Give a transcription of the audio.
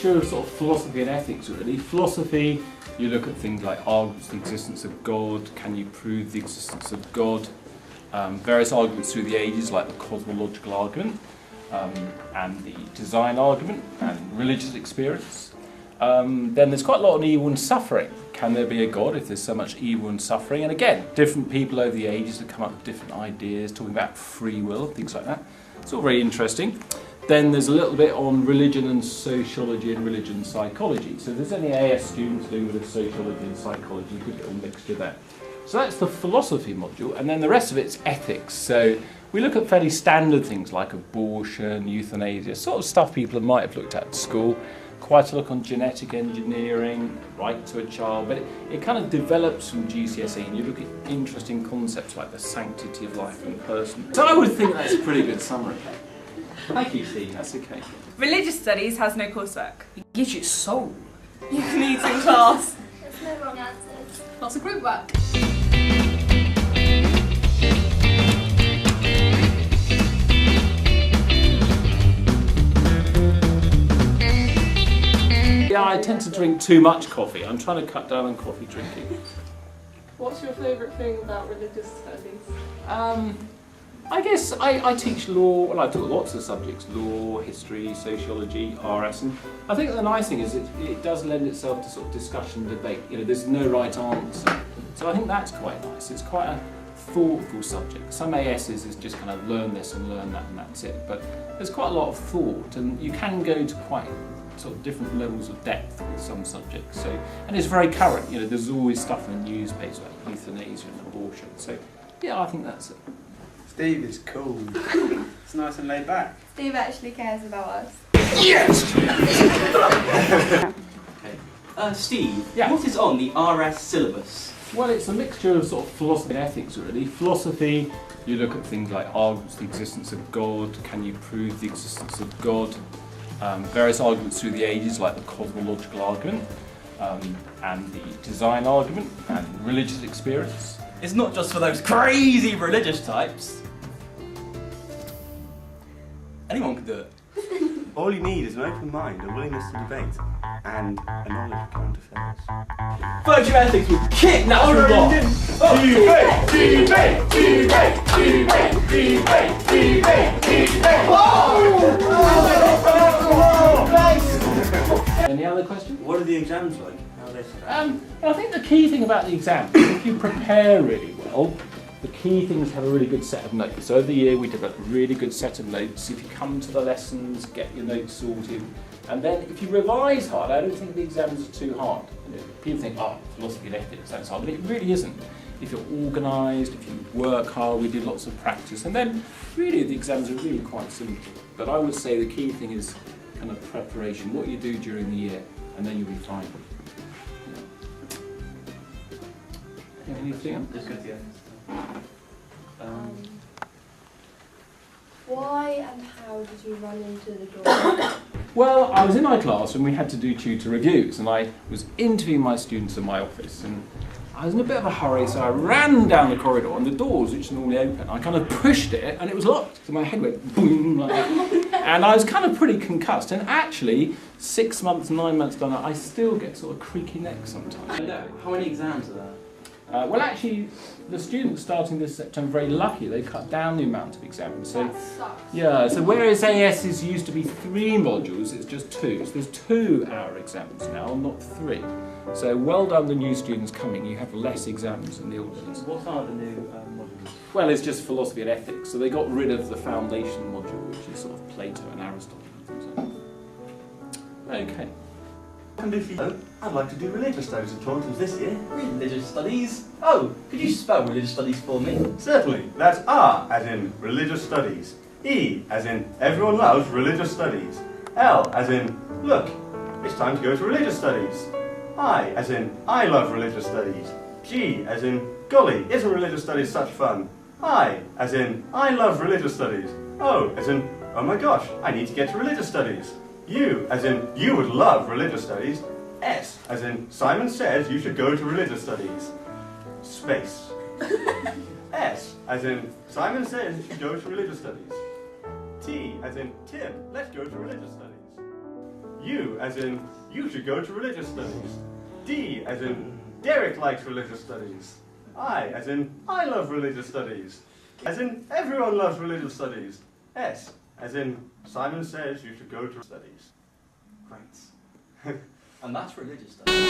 mixture of sort of philosophy and ethics, really. Philosophy, you look at things like arguments for the existence of God, can you prove the existence of God, various arguments through the ages like the cosmological argument, and the design argument, and religious experience. Then there's quite a lot on evil and suffering. Can there be a God if there's so much evil and suffering? And again, different people over the ages have come up with different ideas, talking about free will, things like that. It's all very interesting. Then there's a little bit on religion and sociology and religion and psychology. So if there's any AS students doing with sociology and psychology, good little mixture there. So that's the philosophy module, and then the rest of it's ethics. So we look at fairly standard things like abortion, euthanasia, sort of stuff people might have looked at school. Quite a look on genetic engineering, right to a child, but it kind of develops from GCSE, and you look at interesting concepts like the sanctity of life and person. So I would think that's a pretty good summary. Thank you, Steve, that's okay. Religious studies has no coursework. It gives you soul. You need in class. There's no wrong answers. Lots of group work. Yeah, I tend to drink too much coffee. I'm trying to cut down on coffee drinking. What's your favourite thing about religious studies? I guess I teach law, well I taught lots of subjects, law, history, sociology, RS, and I think the nice thing is it does lend itself to sort of discussion, debate. You know, there's no right answer. So I think that's quite nice. It's quite a thoughtful subject. Some ASs is just kind of learn this and learn that and that's it, but there's quite a lot of thought, and you can go to quite sort of different levels of depth with some subjects. So, and it's very current, you know, there's always stuff in the newspapers like euthanasia and abortion. So yeah, I think that's it. Steve is cool. It's nice and laid back. Steve actually cares about us. Yes! Steve, Yeah. what is on the RS syllabus? Well, it's a mixture of sort of philosophy and ethics, really. Philosophy, you look at things like arguments for the existence of God, can you prove the existence of God, various arguments through the ages like the cosmological argument, and the design argument, and religious experience. It's not just for those crazy religious types. Anyone can do it. All you need is an open mind, a willingness to debate, and a knowledge of current affairs. Virtue ethics would kick natural law. Any other questions? What are the exams like? How are they set up? I think the key thing about the exam is if you prepare really well, the key thing is to have a really good set of notes. So over the year we develop a really good set of notes. If you come to the lessons, get your notes sorted, and then if you revise hard, I don't think the exams are too hard. You know, people think, oh, philosophy and ethics, that's hard, but it really isn't. If you're organised, if you work hard, we did lots of practice, and then really the exams are really quite simple. But I would say the key thing is kind of preparation, what you do during the year, and then you'll be fine. Yeah. Anything else? Just go to the end. Why and how did you run into the door? Well, I was in my class and we had to do tutor reviews, and I was interviewing my students in my office, and I was in a bit of a hurry, so I ran down the corridor, and the doors, which are normally open, I kind of pushed it and it was locked, so my head went boom like that. And I was kind of pretty concussed, and actually 6 months, 9 months down, I still get sort of creaky neck sometimes. How many exams are there? Well, actually, the students starting this September are very lucky. They cut down the amount of exams. So, That sucks. yeah. So whereas ASs used to be 3 modules, it's just 2. So there's 2-hour exams now, not 3. So well done, the new students coming. You have less exams than the old ones. What are the new modules? Well, it's just philosophy and ethics. So they got rid of the foundation module, which is sort of Plato and Aristotle. Okay. And if you don't, I'd like to do religious studies at Taunton's this year. Religious studies? Oh, could you spell religious studies for me? Certainly. That's R as in religious studies. E as in everyone loves religious studies. L as in look, it's time to go to religious studies. I as in I love religious studies. G as in golly, isn't religious studies such fun? I as in I love religious studies. O as in oh my gosh, I need to get to religious studies. U as in you would love religious studies. S as in Simon says you should go to religious studies. Space. S as in Simon says you should go to religious studies. T as in Tim, let's go to religious studies. U as in you should go to religious studies. D as in Derek likes religious studies. I as in I love religious studies. As in everyone loves religious studies. S as in Simon says you should go to studies. Great. And that's religious studies.